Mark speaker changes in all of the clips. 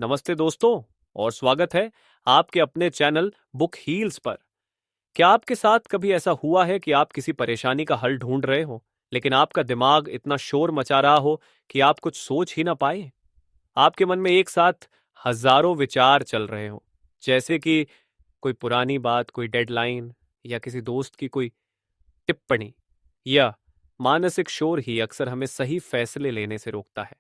Speaker 1: नमस्ते दोस्तों और स्वागत है आपके अपने चैनल बुक हील्स पर। क्या आपके साथ कभी ऐसा हुआ है कि आप किसी परेशानी का हल ढूंढ रहे हो, लेकिन आपका दिमाग इतना शोर मचा रहा हो कि आप कुछ सोच ही ना पाए? आपके मन में एक साथ हजारों विचार चल रहे हो, जैसे कि कोई पुरानी बात, कोई डेडलाइन या किसी दोस्त की कोई टिप्पणी, या मानसिक शोर ही अक्सर हमें सही फैसले लेने से रोकता है।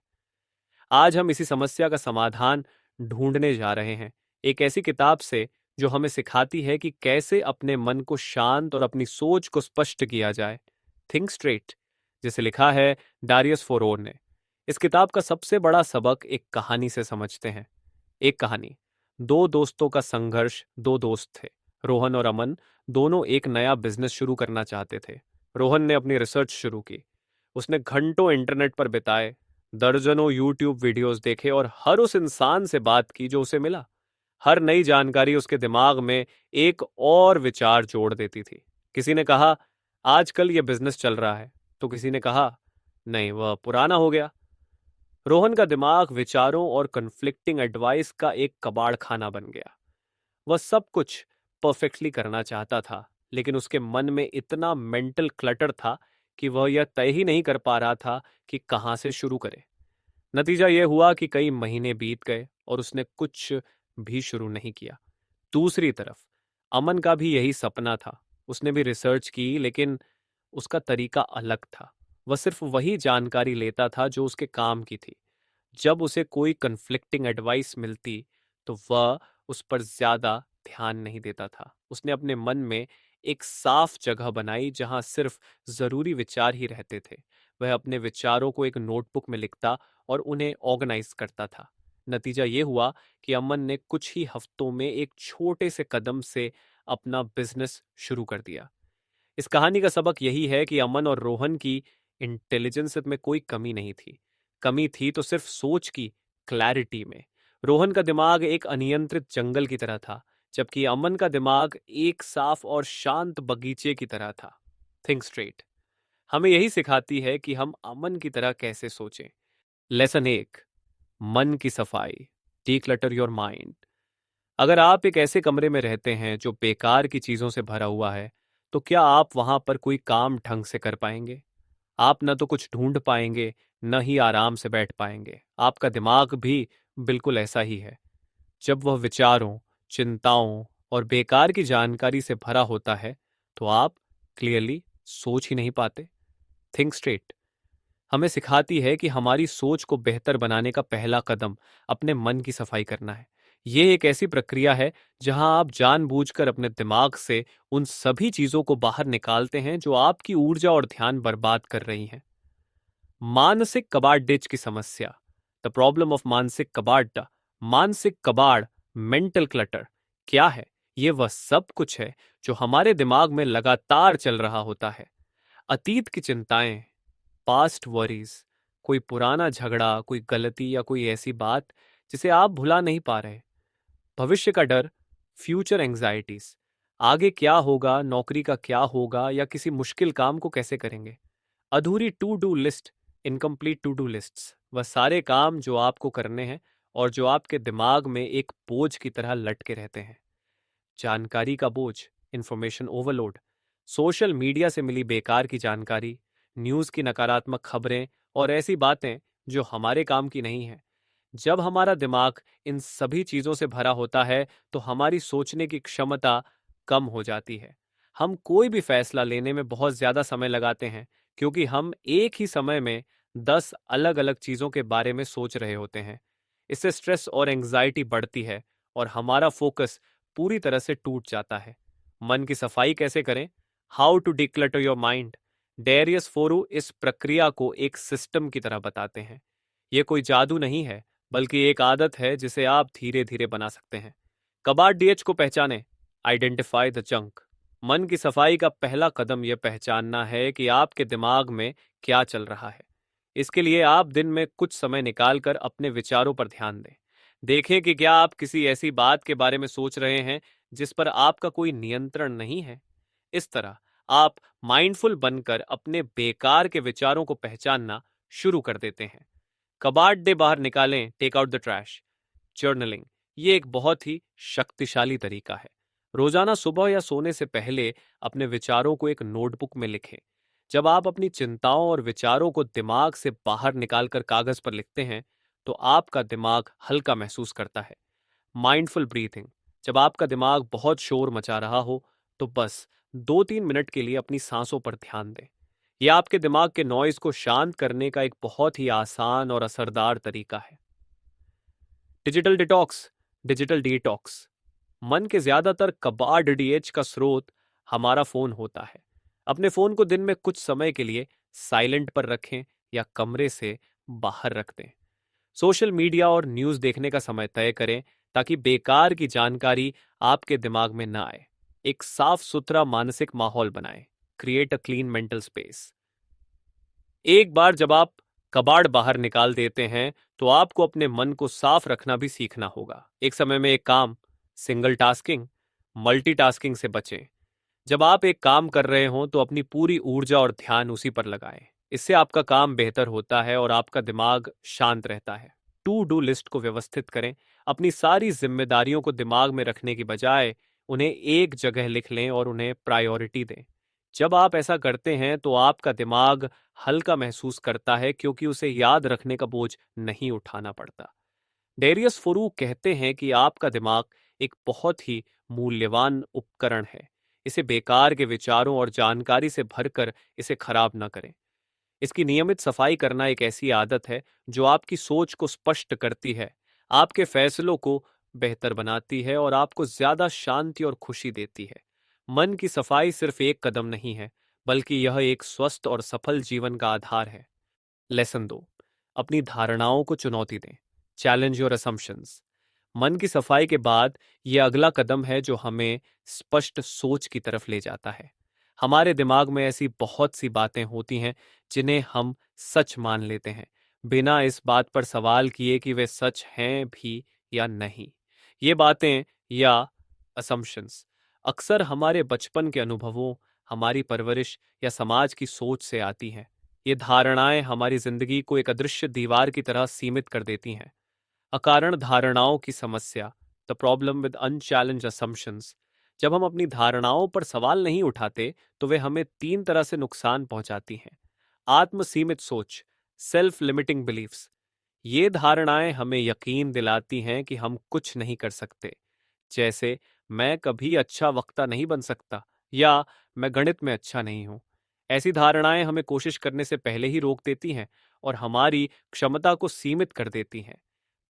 Speaker 1: आज हम इसी समस्या का समाधान ढूंढने जा रहे हैं, एक ऐसी किताब से जो हमें सिखाती है कि कैसे अपने मन को शांत और अपनी सोच को स्पष्ट किया जाए। थिंक स्ट्रेट, जिसे लिखा है डारियस फोरोर ने। इस किताब का सबसे बड़ा सबक एक कहानी से समझते हैं। एक कहानी, दो दोस्तों का संघर्ष। दो दोस्त थे, रोहन और अमन। दोनों एक नया बिजनेस शुरू करना चाहते थे। रोहन ने अपनी रिसर्च शुरू की। उसने घंटों इंटरनेट पर बिताए, दर्जनों यूट्यूब वीडियोस देखे और हर उस इंसान से बात की जो उसे मिला। हर नई जानकारी उसके दिमाग में एक और विचार जोड़ देती थी। किसी ने कहा, आजकल यह बिजनेस चल रहा है, तो किसी ने कहा, नहीं, वह पुराना हो गया। रोहन का दिमाग विचारों और कन्फ्लिक्टिंग एडवाइस का एक कबाड़ खाना बन गया। वह सब कुछ परफेक्टली करना चाहता था, लेकिन उसके मन में इतना मेंटल क्लटर था कि वह यह तय ही नहीं कर पा रहा था कि कहाँ से शुरू करे। नतीजा यह हुआ कि कई महीने बीत गए और उसने कुछ भी शुरू नहीं किया। दूसरी तरफ अमन का भी यही सपना था। उसने भी रिसर्च की, लेकिन उसका तरीका अलग था। वह सिर्फ वही जानकारी लेता था जो उसके काम की थी। जब उसे कोई कन्फ्लिक्टिंग एडवाइस मिलती तो वह उस पर ज्यादा ध्यान नहीं देता था। उसने अपने मन में एक साफ जगह बनाई जहां सिर्फ जरूरी विचार ही रहते थे। वह अपने विचारों को एक नोटबुक में लिखता और उन्हें ऑर्गेनाइज करता था। नतीजा ये हुआ कि अमन ने कुछ ही हफ्तों में एक छोटे से कदम से अपना बिजनेस शुरू कर दिया। इस कहानी का सबक यही है कि अमन और रोहन की इंटेलिजेंस में कोई कमी नहीं थी। कमी थी तो सिर्फ सोच की क्लैरिटी में। रोहन का दिमाग एक अनियंत्रित जंगल की तरह था, जबकि अमन का दिमाग एक साफ और शांत बगीचे की तरह था। थिंक स्ट्रेट हमें यही सिखाती है कि हम अमन की तरह कैसे सोचें। लेसन एक, मन की सफाई। Declutter your mind. अगर आप एक ऐसे कमरे में रहते हैं जो बेकार की चीजों से भरा हुआ है, तो क्या आप वहां पर कोई काम ढंग से कर पाएंगे? आप न तो कुछ ढूंढ पाएंगे, न ही आराम से बैठ पाएंगे। आपका दिमाग भी बिल्कुल ऐसा ही है। जब वह विचारों, चिंताओं और बेकार की जानकारी से भरा होता है, तो आप क्लियरली सोच ही नहीं पाते। थिंक स्ट्रेट हमें सिखाती है कि हमारी सोच को बेहतर बनाने का पहला कदम अपने मन की सफाई करना है। यह एक ऐसी प्रक्रिया है जहां आप जानबूझकर अपने दिमाग से उन सभी चीजों को बाहर निकालते हैं जो आपकी ऊर्जा और ध्यान बर्बाद कर रही हैं। मानसिक कबाड़ डिच की समस्या, द प्रॉब्लम ऑफ मानसिक कबाड़। मानसिक कबाड़, मेंटल क्लटर क्या है? यह वह सब कुछ है जो हमारे दिमाग में लगातार चल रहा होता है। अतीत की चिंताएं, पास्ट वरीज, कोई पुराना झगड़ा, कोई गलती या कोई ऐसी बात जिसे आप भुला नहीं पा रहे। भविष्य का डर, फ्यूचर एंग्जाइटीज, आगे क्या होगा, नौकरी का क्या होगा या किसी मुश्किल काम को कैसे करेंगे। अधूरी to do list, incomplete to do lists, वह सारे काम जो आपको करने हैं और जो आपके दिमाग में एक बोझ की तरह लटके रहते हैं। जानकारी का बोझ, इंफॉर्मेशन ओवरलोड, सोशल मीडिया से मिली बेकार की जानकारी, न्यूज़ की नकारात्मक खबरें और ऐसी बातें जो हमारे काम की नहीं हैं। जब हमारा दिमाग इन सभी चीज़ों से भरा होता है तो हमारी सोचने की क्षमता कम हो जाती है। हम कोई भी फैसला लेने में बहुत ज़्यादा समय लगाते हैं, क्योंकि हम एक ही समय में 10 अलग-अलग चीज़ों के बारे में सोच रहे होते हैं। इससे स्ट्रेस और एंग्जाइटी बढ़ती है और हमारा फोकस पूरी तरह से टूट जाता है। मन की सफाई कैसे करें? How to declutter your mind. Darius Foroux इस प्रक्रिया को एक सिस्टम की तरह बताते हैं। यह कोई जादू नहीं है, बल्कि एक आदत है जिसे आप धीरे धीरे बना सकते हैं। कबाड़ डीएच को पहचाने, आइडेंटिफाई द जंक। मन की सफाई का पहला कदम यह पहचानना है कि आपके दिमाग में क्या चल रहा है। इसके लिए आप दिन में कुछ समय निकालकर अपने विचारों पर ध्यान दें। देखें कि क्या आप किसी ऐसी बात के बारे में सोच रहे हैं जिस पर आपका कोई नियंत्रण नहीं है। इस तरह आप माइंडफुल बनकर अपने बेकार के विचारों को पहचानना शुरू कर देते हैं। कबाड़ दे बाहर निकालें, take out the trash. Journaling ये एक बहुत ही शक्तिशाली तरीका है। रोजाना सुबह या सोने से पहले अपने विचारों को एक नोटबुक में लिखें। जब आप अपनी चिंताओं और विचारों को दिमाग से बाहर निकालकर कागज पर लिखते हैं, तो आपका दिमाग हल्का महसूस करता है। माइंडफुल ब्रीथिंग, जब आपका दिमाग बहुत शोर मचा रहा हो, तो बस 2-3 मिनट के लिए अपनी सांसों पर ध्यान दें। यह आपके दिमाग के नॉइज को शांत करने का एक बहुत ही आसान और असरदार तरीका है। डिजिटल डिटॉक्स, डिजिटल डिटॉक्स, मन के ज्यादातर कबाड़ डीएच का स्रोत हमारा फोन होता है। अपने फोन को दिन में कुछ समय के लिए साइलेंट पर रखें या कमरे से बाहर रख दें। सोशल मीडिया और न्यूज देखने का समय तय करें ताकि बेकार की जानकारी आपके दिमाग में ना आए। एक साफ सुथरा मानसिक माहौल बनाएं। Create a clean mental space. एक बार जब आप कबाड़ बाहर निकाल देते हैं, तो आपको अपने मन को साफ रखना भी सीखना होगा। एक समय में एक काम, सिंगल टास्किंग, मल्टीटास्किंग से बचें। जब आप एक काम कर रहे हों तो अपनी पूरी ऊर्जा और ध्यान उसी पर लगाएं। इससे आपका काम बेहतर होता है और आपका दिमाग शांत रहता है। टू डू लिस्ट को व्यवस्थित करें। अपनी सारी जिम्मेदारियों को दिमाग में रखने की बजाय उन्हें एक जगह लिख लें और उन्हें प्रायोरिटी दें। जब आप ऐसा करते हैं तो आपका दिमाग हल्का महसूस करता है, क्योंकि उसे याद रखने का बोझ नहीं उठाना पड़ता। डेरियस फुरू कहते हैं कि आपका दिमाग एक बहुत ही मूल्यवान उपकरण है। इसे बेकार के विचारों और जानकारी से भरकर इसे खराब ना करें। इसकी नियमित सफाई करना एक ऐसी आदत है जो आपकी सोच को स्पष्ट करती है, आपके फैसलों को बेहतर बनाती है और आपको ज्यादा शांति और खुशी देती है। मन की सफाई सिर्फ एक कदम नहीं है, बल्कि यह एक स्वस्थ और सफल जीवन का आधार है। लेसन 2, अपनी धारणाओं को चुनौती दें। Challenge your assumptions. मन की सफाई के बाद यह अगला कदम है जो हमें स्पष्ट सोच की तरफ ले जाता है। हमारे दिमाग में ऐसी बहुत सी बातें होती हैं जिन्हें हम सच मान लेते हैं, बिना इस बात पर सवाल किए कि वे सच हैं भी या नहीं। ये बातें या असम्पशंस अक्सर हमारे बचपन के अनुभवों, हमारी परवरिश या समाज की सोच से आती हैं। ये धारणाएं हमारी जिंदगी को एक अदृश्य दीवार की तरह सीमित कर देती हैं। अकारण धारणाओं की समस्या, the problem with unchallenged assumptions. जब हम अपनी धारणाओं पर सवाल नहीं उठाते, तो वे हमें 3 तरह से नुकसान पहुंचाती हैं। आत्म सीमित सोच, सेल्फ लिमिटिंग बिलीफ्स। ये धारणाएं हमें यकीन दिलाती हैं कि हम कुछ नहीं कर सकते, जैसे मैं कभी अच्छा वक्ता नहीं बन सकता या मैं गणित में अच्छा नहीं हूं। ऐसी धारणाएं हमें कोशिश करने से पहले ही रोक देती हैं और हमारी क्षमता को सीमित कर देती हैं।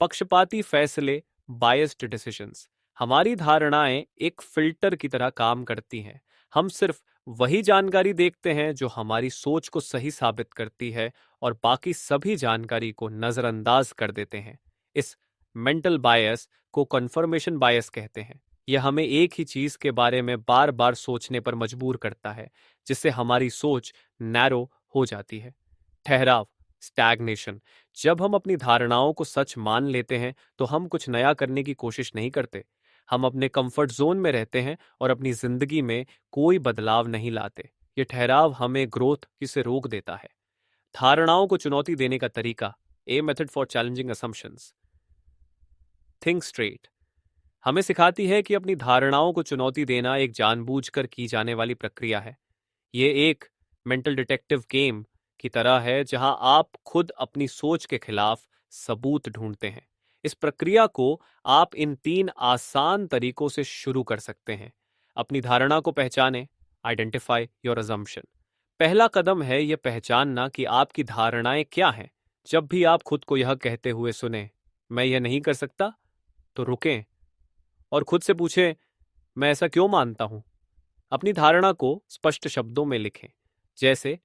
Speaker 1: पक्षपाती फैसले, बायस्ड डिसीजंस। हमारी धारणाएं एक फिल्टर की तरह काम करती हैं। हम सिर्फ वही जानकारी देखते हैं जो हमारी सोच को सही साबित करती है और बाकी सभी जानकारी को नजरअंदाज कर देते हैं। इस मेंटल बायस को कन्फर्मेशन बायस कहते हैं। यह हमें एक ही चीज के बारे में बार बार सोचने पर मजबूर करता है, जिससे हमारी सोच नैरो हो जाती है। ठहराव, स्टैग्नेशन। जब हम अपनी धारणाओं को सच मान लेते हैं, तो हम कुछ नया करने की कोशिश नहीं करते। हम अपने कंफर्ट जोन में रहते हैं और अपनी जिंदगी में कोई बदलाव नहीं लाते। ये ठहराव हमें ग्रोथ से रोक देता है। धारणाओं को चुनौती देने का तरीका, a method for challenging assumptions. Think straight हमें सिखाती है कि अपनी धारणाओं को चुनौती देना एक जानबूझकर की जाने वाली प्रक्रिया है। ये एक मेंटल डिटेक्टिव गेम की तरह है जहां आप खुद अपनी सोच के खिलाफ सबूत ढूंढते हैं। इस प्रक्रिया को आप इन 3 आसान तरीकों से शुरू कर सकते हैं। अपनी धारणा को पहचानें, आइडेंटिफाई योर अजम्पशन। पहला कदम है यह पहचानना कि आपकी धारणाएं क्या हैं। जब भी आप खुद को यह कहते हुए सुने, मैं यह नहीं कर सकता, तो रुकें और खुद से पूछें, मैं ऐसा क्यों मानता हूं। अपनी धारणा को स्पष्ट शब्दों में लिखें, जैसे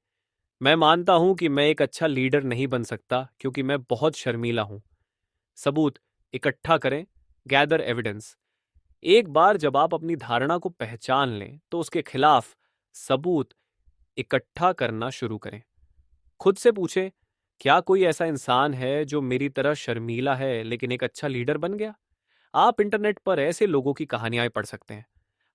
Speaker 1: मैं मानता हूं कि मैं एक अच्छा लीडर नहीं बन सकता क्योंकि मैं बहुत शर्मीला हूं। सबूत इकट्ठा करें, गैदर एविडेंस। एक बार जब आप अपनी धारणा को पहचान लें, तो उसके खिलाफ सबूत इकट्ठा करना शुरू करें। खुद से पूछें, क्या कोई ऐसा इंसान है जो मेरी तरह शर्मीला है लेकिन एक अच्छा लीडर बन गया। आप इंटरनेट पर ऐसे लोगों की कहानियां पढ़ सकते हैं।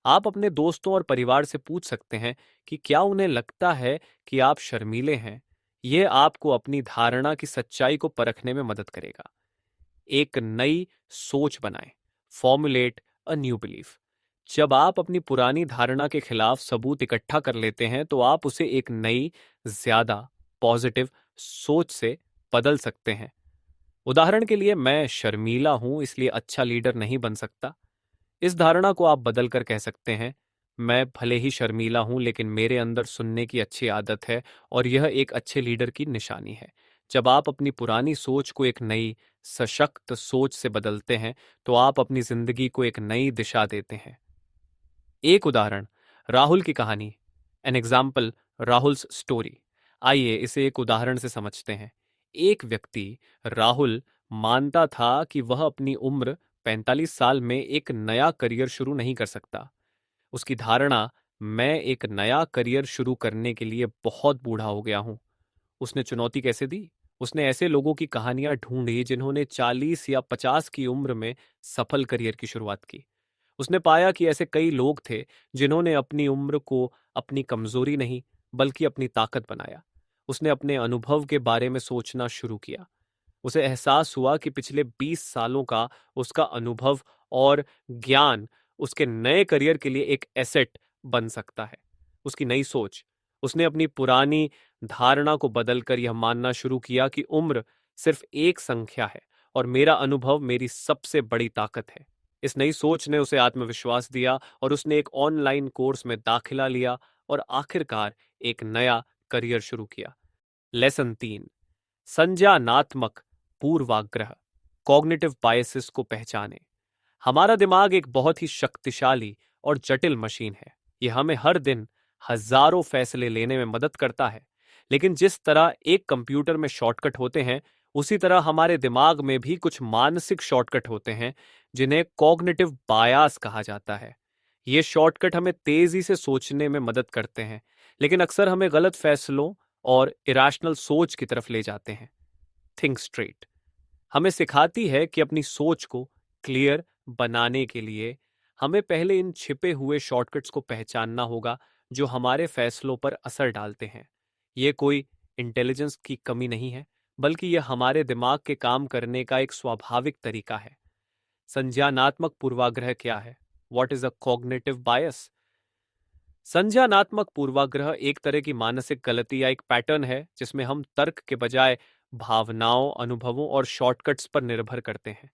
Speaker 1: आप अपने दोस्तों और परिवार से पूछ सकते हैं कि क्या उन्हें लगता है कि आप शर्मीले हैं। यह आपको अपनी धारणा की सच्चाई को परखने में मदद करेगा। एक नई सोच बनाएं। Formulate a new belief. जब आप अपनी पुरानी धारणा के खिलाफ सबूत इकट्ठा कर लेते हैं तो आप उसे एक नई, ज्यादा पॉजिटिव सोच से बदल सकते हैं। उदाहरण के लिए, मैं शर्मीला हूं इसलिए अच्छा लीडर नहीं बन सकता। इस धारणा को आप बदल कर कह सकते हैं, मैं भले ही शर्मीला हूं लेकिन मेरे अंदर सुनने की अच्छी आदत है और यह एक अच्छे लीडर की निशानी है। जब आप अपनी पुरानी सोच को एक नई, सशक्त सोच से बदलते हैं तो आप अपनी जिंदगी को एक नई दिशा देते हैं। एक उदाहरण, राहुल की कहानी। An example, Rahul's story. आइए इसे एक उदाहरण से समझते हैं। एक व्यक्ति, राहुल, मानता था कि वह अपनी उम्र 45 साल में एक नया करियर शुरू नहीं कर सकता। उसकी धारणा, मैं एक नया करियर शुरू करने के लिए बहुत बूढ़ा हो गया हूं। उसने चुनौती कैसे दी? उसने ऐसे लोगों की कहानियां ढूंढी जिन्होंने 40 या 50 की उम्र में सफल करियर की शुरुआत की। उसने पाया कि ऐसे कई लोग थे जिन्होंने अपनी उम्र को अपनी कमजोरी नहीं बल्कि अपनी ताकत बनाया। उसने अपने अनुभव के बारे में सोचना शुरू किया। उसे एहसास हुआ कि पिछले 20 सालों का उसका अनुभव और ज्ञान उसके नए करियर के लिए एक एसेट बन सकता है। उसकी नई सोच, उसने अपनी पुरानी धारणा को बदलकर यह मानना शुरू किया कि उम्र सिर्फ एक संख्या है और मेरा अनुभव मेरी सबसे बड़ी ताकत है। इस नई सोच ने उसे आत्मविश्वास दिया और उसने एक ऑनलाइन कोर्स में दाखिला लिया और आखिरकार एक नया करियर शुरू किया। लेसन 3, संज्ञानात्मक पूर्वाग्रह, कॉग्निटिव बायसेस को पहचानें। हमारा दिमाग एक बहुत ही शक्तिशाली और जटिल मशीन है। यह हमें हर दिन हजारों फैसले लेने में मदद करता है। लेकिन जिस तरह एक कंप्यूटर में शॉर्टकट होते हैं, उसी तरह हमारे दिमाग में भी कुछ मानसिक शॉर्टकट होते हैं जिन्हें कॉग्निटिव बायास कहा जाता है। ये शॉर्टकट हमें तेजी से सोचने में मदद करते हैं, लेकिन अक्सर हमें गलत फैसलों और इरेशनल सोच की तरफ ले जाते हैं। थिंक स्ट्रेट हमें सिखाती है कि अपनी सोच को क्लियर बनाने के लिए हमें पहले इन छिपे हुए शॉर्टकट्स को पहचानना होगा जो हमारे फैसलों पर असर डालते हैं। ये कोई इंटेलिजेंस की कमी नहीं है, बल्कि यह हमारे दिमाग के काम करने का एक स्वाभाविक तरीका है। संज्ञानात्मक पूर्वाग्रह क्या है? वॉट इज अ कॉग्निटिव बायस? संज्ञानात्मक पूर्वाग्रह एक तरह की मानसिक गलती या एक पैटर्न है जिसमें हम तर्क के बजाय भावनाओं, अनुभवों और शॉर्टकट्स पर निर्भर करते हैं।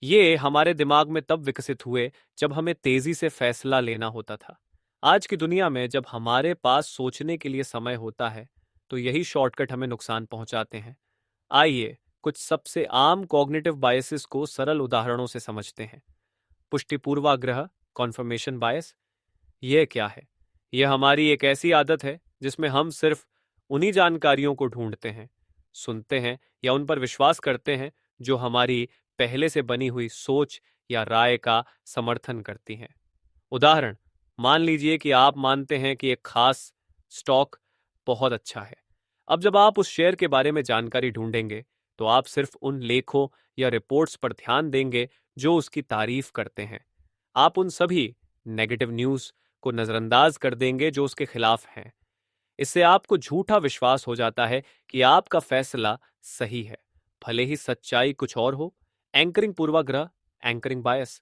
Speaker 1: ये हमारे दिमाग में तब विकसित हुए जब हमें तेजी से फैसला लेना होता था। आज की दुनिया में जब हमारे पास सोचने के लिए समय होता है, तो यही शॉर्टकट हमें नुकसान पहुंचाते हैं। आइए कुछ सबसे आम कॉग्निटिव बायसेस को सरल उदाहरणों से समझते हैं। पुष्टि पूर्वाग्रह, कॉन्फर्मेशन बायस। यह क्या है? यह हमारी एक ऐसी आदत है जिसमें हम सिर्फ उन्हीं जानकारियों को ढूंढते हैं, सुनते हैं या उन पर विश्वास करते हैं जो हमारी पहले से बनी हुई सोच या राय का समर्थन करती हैं। उदाहरण, मान लीजिए कि आप मानते हैं कि एक खास स्टॉक बहुत अच्छा है। अब जब आप उस शेयर के बारे में जानकारी ढूंढेंगे, तो आप सिर्फ उन लेखों या रिपोर्ट्स पर ध्यान देंगे जो उसकी तारीफ करते हैं। आप उन सभी नेगेटिव न्यूज़ को नजरअंदाज कर देंगे जो उसके खिलाफ हैं। इससे आपको झूठा विश्वास हो जाता है कि आपका फैसला सही है, भले ही सच्चाई कुछ और हो। एंकरिंग पूर्वाग्रह, एंकरिंग बायस।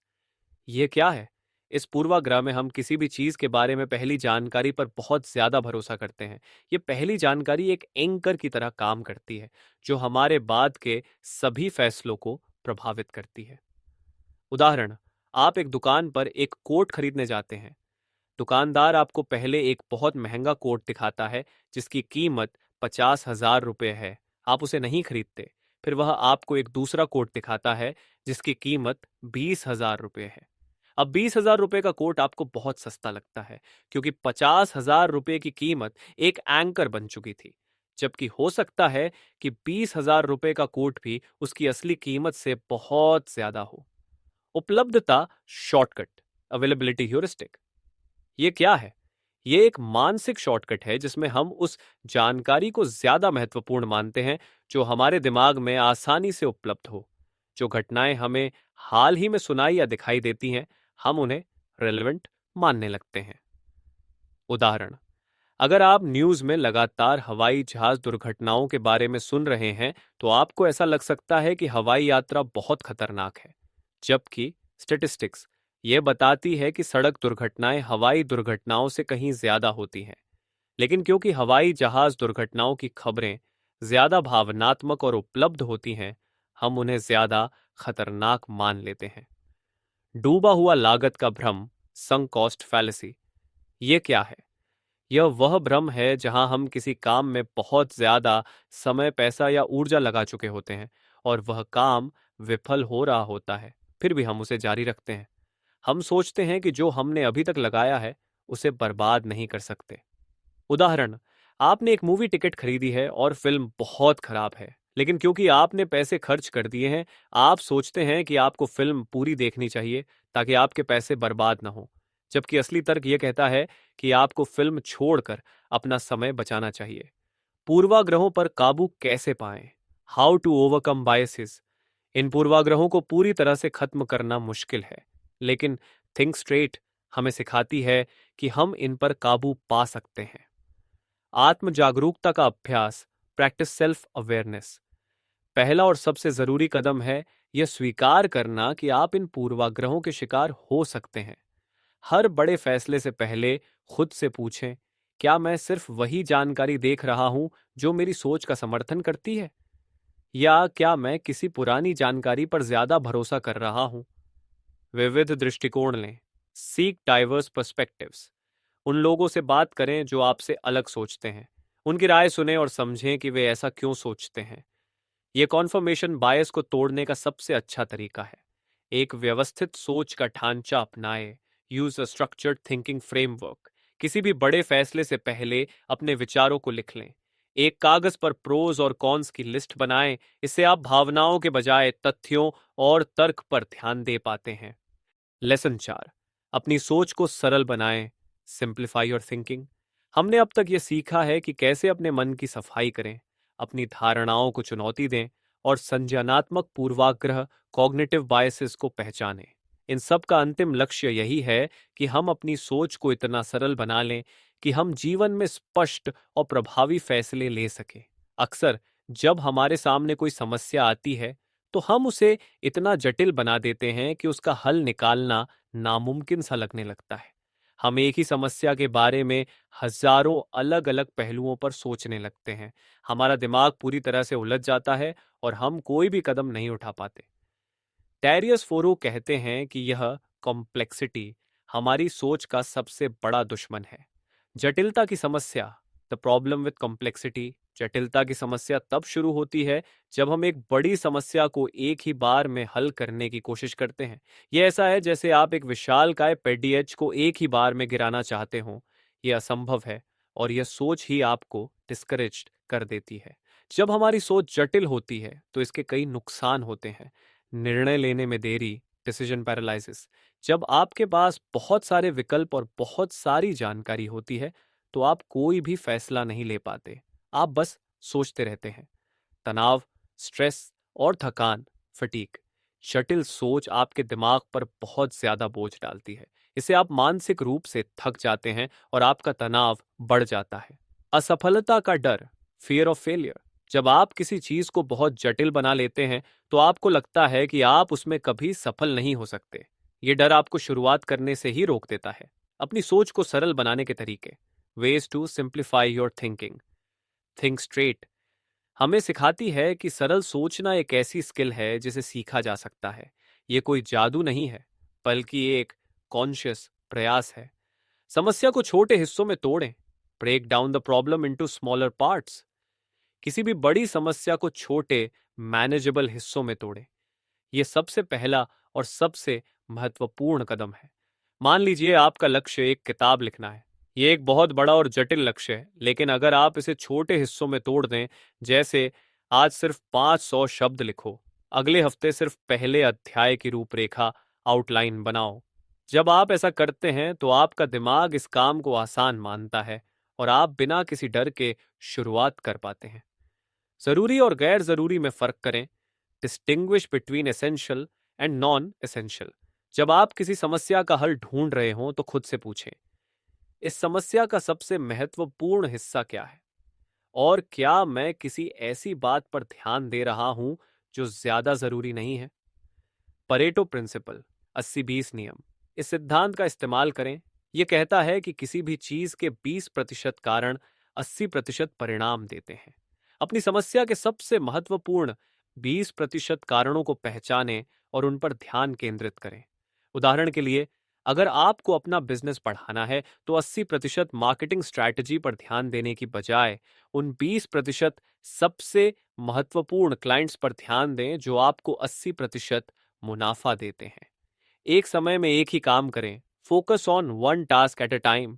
Speaker 1: ये क्या है? इस पूर्वाग्रह में हम किसी भी चीज के बारे में पहली जानकारी पर बहुत ज्यादा भरोसा करते हैं। ये पहली जानकारी एक एंकर की तरह काम करती है जो हमारे बाद के सभी फैसलों को प्रभावित करती है। उदाहरण, आप एक दुकान पर एक कोट खरीदने जाते हैं। दुकानदार आपको पहले एक बहुत महंगा कोट दिखाता है जिसकी कीमत 50,000 रुपये है। आप उसे नहीं खरीदते। फिर वह आपको एक दूसरा कोट दिखाता है जिसकी कीमत 20,000 रुपये है। अब 20,000 रुपये का कोट आपको बहुत सस्ता लगता है क्योंकि 50,000 रुपये की कीमत एक एंकर बन चुकी थी। जबकि हो सकता है कि 20,000 रुपये का कोट भी उसकी असली कीमत से बहुत ज्यादा हो। उपलब्धता शॉर्टकट, अवेलेबिलिटी ह्यूरिस्टिक। ये क्या है? ये एक मानसिक शॉर्टकट है जिसमें हम उस जानकारी को ज्यादा महत्वपूर्ण मानते हैं जो हमारे दिमाग में आसानी से उपलब्ध हो। जो घटनाएं हमें हाल ही में सुनाई या दिखाई देती हैं, हम उन्हें रेलेवेंट मानने लगते हैं। उदाहरण, अगर आप न्यूज़ में लगातार हवाई जहाज दुर्घटनाओं के बारे में सुन रहे हैं, तो आपको ऐसा लग सकता है कि हवाई यात्रा बहुत खतरनाक है। जबकि स्टैटिस्टिक्स ये बताती है कि सड़क दुर्घटनाएं हवाई दुर्घटनाओं से कहीं ज्यादा होती हैं। लेकिन क्योंकि हवाई जहाज दुर्घटनाओं की खबरें ज्यादा भावनात्मक और उपलब्ध होती हैं, हम उन्हें ज्यादा खतरनाक मान लेते हैं। डूबा हुआ लागत का भ्रम, संक कॉस्ट फैलेसी, ये क्या है? यह वह भ्रम है जहां हम किसी काम में बहुत ज्यादा समय, पैसा या ऊर्जा लगा चुके होते हैं और वह काम विफल हो रहा होता है, फिर भी हम उसे जारी रखते हैं। हम सोचते हैं कि जो हमने अभी तक लगाया है उसे बर्बाद नहीं कर सकते। उदाहरण, आपने एक मूवी टिकट खरीदी है और फिल्म बहुत खराब है, लेकिन क्योंकि आपने पैसे खर्च कर दिए हैं, आप सोचते हैं कि आपको फिल्म पूरी देखनी चाहिए ताकि आपके पैसे बर्बाद ना हो। जबकि असली तर्क यह कहता है कि आपको फिल्म छोड़कर अपना समय बचाना चाहिए। पूर्वाग्रहों पर काबू कैसे पाएं? How to overcome biases. इन पूर्वाग्रहों को पूरी तरह से खत्म करना मुश्किल है, लेकिन थिंक स्ट्रेट हमें सिखाती है कि हम इन पर काबू पा सकते हैं। आत्म जागरूकता का अभ्यास, प्रैक्टिस सेल्फ अवेयरनेस। पहला और सबसे जरूरी कदम है यह स्वीकार करना कि आप इन पूर्वाग्रहों के शिकार हो सकते हैं। हर बड़े फैसले से पहले खुद से पूछें, क्या मैं सिर्फ वही जानकारी देख रहा हूं जो मेरी सोच का समर्थन करती है, या क्या मैं किसी पुरानी जानकारी पर ज्यादा भरोसा कर रहा हूं? विविध दृष्टिकोण लें, सीक डाइवर्स पर्सपेक्टिव्स। उन लोगों से बात करें जो आपसे अलग सोचते हैं। उनकी राय सुने और समझें कि वे ऐसा क्यों सोचते हैं। यह कॉन्फर्मेशन बायस को तोड़ने का सबसे अच्छा तरीका है। एक व्यवस्थित सोच का ढांचा अपनाएं। Use a structured thinking framework. किसी भी बड़े फैसले से पहले अपने विचारों को लिख लें। एक कागज पर प्रोज और कॉन्स की लिस्ट बनाएं। इससे आप भावनाओं के बजाय तथ्यों और तर्क पर ध्यान दे पाते हैं। लेसन 4, अपनी सोच को सरल बनाएं। Simplify your thinking. हमने अब तक यह सीखा है कि कैसे अपने मन की सफाई करें, अपनी धारणाओं को चुनौती दें और संज्ञानात्मक पूर्वाग्रह, कॉग्निटिव बायसेस को पहचानें। इन सब का अंतिम लक्ष्य यही है कि हम अपनी सोच को इतना सरल बना लें कि हम जीवन में स्पष्ट और प्रभावी फैसले ले सकें। अक्सर जब हमारे सामने कोई समस्या आती है, तो हम उसे इतना जटिल बना देते हैं कि उसका हल निकालना नामुमकिन सा लगने लगता है। हम एक ही समस्या के बारे में हजारों अलग अलग पहलुओं पर सोचने लगते हैं। हमारा दिमाग पूरी तरह से उलझ जाता है और हम कोई भी कदम नहीं उठा पाते। टेरियस फोरो कहते हैं कि यह कॉम्प्लेक्सिटी हमारी सोच का सबसे बड़ा दुश्मन है। जटिलता की समस्या, द प्रॉब्लम विद कॉम्प्लेक्सिटी, जटिलता की समस्या तब शुरू होती है जब हम एक बड़ी समस्या को एक ही बार में हल करने की कोशिश करते हैं। यह ऐसा है जैसे आप एक विशालकाय पेडीएच को एक ही बार में गिराना चाहते हो। यह असंभव है और यह सोच ही आपको डिस्करेज्ड कर देती है। जब हमारी सोच जटिल होती है तो इसके कई नुकसान होते हैं। निर्णय लेने में देरी, डिसीजन पैरालिसिस। जब आपके पास बहुत सारे विकल्प और बहुत सारी जानकारी होती है, तो आप कोई भी फैसला नहीं ले पाते। आप बस सोचते रहते हैं। तनाव, स्ट्रेस और थकान, फटीग। जटिल सोच आपके दिमाग पर बहुत ज्यादा बोझ डालती है। इससे आप मानसिक रूप से थक जाते हैं और आपका तनाव बढ़ जाता है। असफलता का डर, फियर ऑफ फेलियर। जब आप किसी चीज को बहुत जटिल बना लेते हैं, तो आपको लगता है कि आप उसमें कभी सफल नहीं हो सकते। ये डर आपको शुरुआत करने से ही रोक देता है। अपनी सोच को सरल बनाने के तरीके, ways to simplify your thinking. Think straight हमें सिखाती है कि सरल सोचना एक ऐसी स्किल है जिसे सीखा जा सकता है। ये कोई जादू नहीं है, बल्कि एक कॉन्शियस प्रयास है। समस्या को छोटे हिस्सों में तोड़ें। Break down the problem into smaller parts. किसी भी बड़ी समस्या को छोटे, मैनेजेबल हिस्सों में तोड़ें। यह सबसे पहला और सबसे महत्वपूर्ण कदम है। मान लीजिए आपका लक्ष्य एक किताब लिखना है। यह एक बहुत बड़ा और जटिल लक्ष्य है, लेकिन अगर आप इसे छोटे हिस्सों में तोड़ दें, जैसे आज सिर्फ 500 शब्द लिखो, अगले हफ्ते सिर्फ पहले अध्याय की रूपरेखा, आउटलाइन बनाओ। जब आप ऐसा करते हैं तो आपका दिमाग इस काम को आसान मानता है और आप बिना किसी डर के शुरुआत कर पाते हैं। जरूरी और गैर जरूरी में फर्क करें। Distinguish between essential and non essential. जब आप किसी समस्या का हल ढूंढ रहे हों तो खुद से पूछें, इस समस्या का सबसे महत्वपूर्ण हिस्सा क्या है? और क्या मैं किसी ऐसी बात पर ध्यान दे रहा हूं जो ज्यादा जरूरी नहीं है? परेटो प्रिंसिपल, 80-20 नियम, इस सिद्धांत का इस्तेमाल करें। यह कहता है कि किसी भी चीज के 20% कारण 80% परिणाम देते हैं। अपनी समस्या के सबसे महत्वपूर्ण 20% कारणों को पहचानें और उन पर ध्यान केंद्रित करें। उदाहरण के लिए, अगर आपको अपना बिजनेस बढ़ाना है तो 80% मार्केटिंग स्ट्रैटेजी पर ध्यान देने की बजाय उन 20% सबसे महत्वपूर्ण क्लाइंट्स पर ध्यान दें जो आपको 80% मुनाफा देते हैं। एक समय में एक ही काम करें। Focus on one task at a time.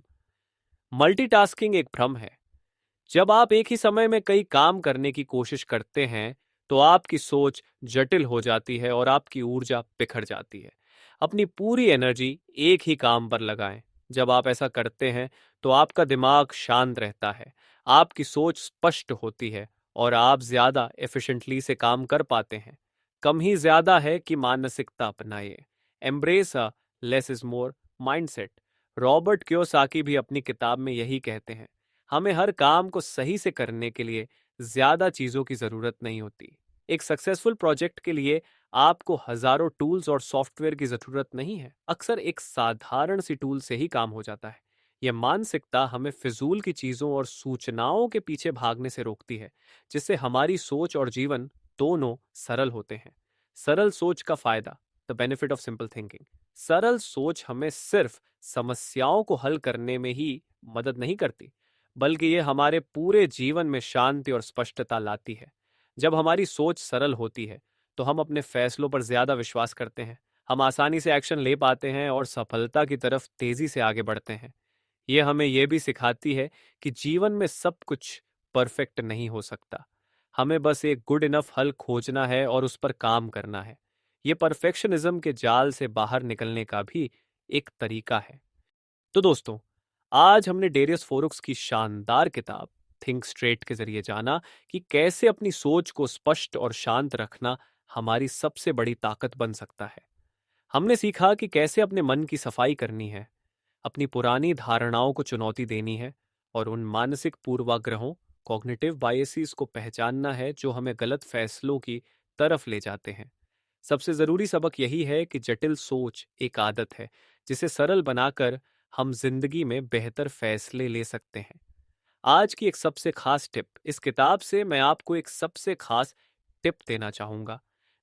Speaker 1: Multitasking एक भ्रम है। जब आप एक ही समय में कई काम करने की कोशिश करते हैं तो आपकी सोच जटिल हो जाती है और आपकी ऊर्जा बिखर जाती है। अपनी पूरी एनर्जी एक ही काम पर लगाएं। जब आप ऐसा करते हैं तो आपका दिमाग शांत रहता है, आपकी सोच स्पष्ट होती है और आप ज्यादा एफिशिएंटली से काम कर पाते हैं। कम ही ज्यादा है कि मानसिकता अपनाइए। Embrace a less is more mindset. Robert Kiyosaki भी अपनी किताब में यही कहते हैं। हमें हर काम को सही से करने के लिए ज्यादा चीजों की जरूरत नहीं होती। एक सक्सेसफुल प्रोजेक्ट के लिए आपको हजारों टूल्स और सॉफ्टवेयर की जरूरत नहीं है। अक्सर एक साधारण सी टूल से ही काम हो जाता है। यह मानसिकता हमें फिजूल की चीजों और सूचनाओं के पीछे भागने से रोकती है, जिससे हमारी सोच और जीवन दोनों सरल होते हैं। सरल सोच का फायदा, the benefit of simple thinking. सरल सोच हमें सिर्फ समस्याओं को हल करने में ही मदद नहीं करती, बल्कि ये हमारे पूरे जीवन में शांति और स्पष्टता लाती है। जब हमारी सोच सरल होती है तो हम अपने फैसलों पर ज्यादा विश्वास करते हैं, हम आसानी से एक्शन ले पाते हैं और सफलता की तरफ तेजी से आगे बढ़ते हैं। ये हमें यह भी सिखाती है कि जीवन में सब कुछ परफेक्ट नहीं हो सकता। हमें बस एक गुड इनफ हल खोजना है और उस पर काम करना है। ये परफेक्शनिज्म के जाल से बाहर निकलने का भी एक तरीका है। तो दोस्तों, आज हमने डेरियस फोरुक्स की शानदार किताब थिंक स्ट्रेट के जरिए जाना कि कैसे अपनी सोच को स्पष्ट और शांत रखना हमारी सबसे बड़ी ताकत बन सकता है। हमने सीखा कि कैसे अपने मन की सफाई करनी है, अपनी पुरानी धारणाओं को चुनौती देनी है और उन मानसिक पूर्वाग्रहों, कॉग्निटिव बायसेस को पहचानना है जो हमें गलत फैसलों की तरफ ले जाते हैं। सबसे जरूरी सबक यही है कि जटिल सोच एक आदत है जिसे सरल बनाकर हम जिंदगी में बेहतर फैसले ले सकते हैं। आज की एक सबसे खास टिप, इस किताब से मैं आपको एक सबसे खास टिप देना चाहूंगा।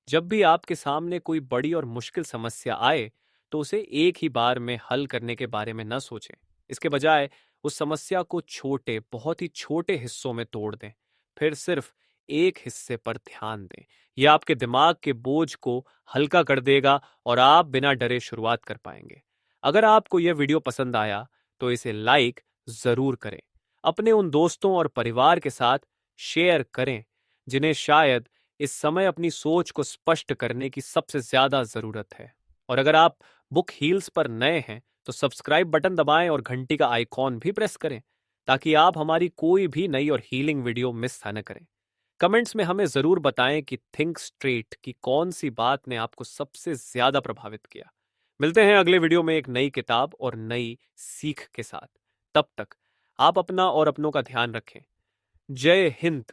Speaker 1: जब भी आपके सामने कोई बड़ी और मुश्किल समस्या आए तो उसे एक ही बार में हल करने के बारे में न सोचें। इसके बजाय उस समस्या को छोटे, बहुत ही छोटे हिस्सों में तोड़ दें। फिर सिर्फ एक हिस्से पर ध्यान दें। यह आपके दिमाग के बोझ को हल्का कर देगा और आप बिना डरे शुरुआत कर पाएंगे। अगर आपको यह वीडियो पसंद आया तो इसे लाइक जरूर करें। अपने उन दोस्तों और परिवार के साथ शेयर करें जिन्हें शायद इस समय अपनी सोच को स्पष्ट करने की सबसे ज्यादा जरूरत है। और अगर आप बुक हील्स पर नए हैं तो सब्सक्राइब बटन दबाएं और घंटी का आइकॉन भी प्रेस करें ताकि आप हमारी कोई भी नई और हीलिंग वीडियो मिस न करें। कमेंट्स में हमें जरूर बताएं कि थिंक स्ट्रेट की कौन सी बात ने आपको सबसे ज्यादा प्रभावित किया। मिलते हैं अगले वीडियो में एक नई किताब और नई सीख के साथ। तब तक आप अपना और अपनों का ध्यान रखें। जय हिंद।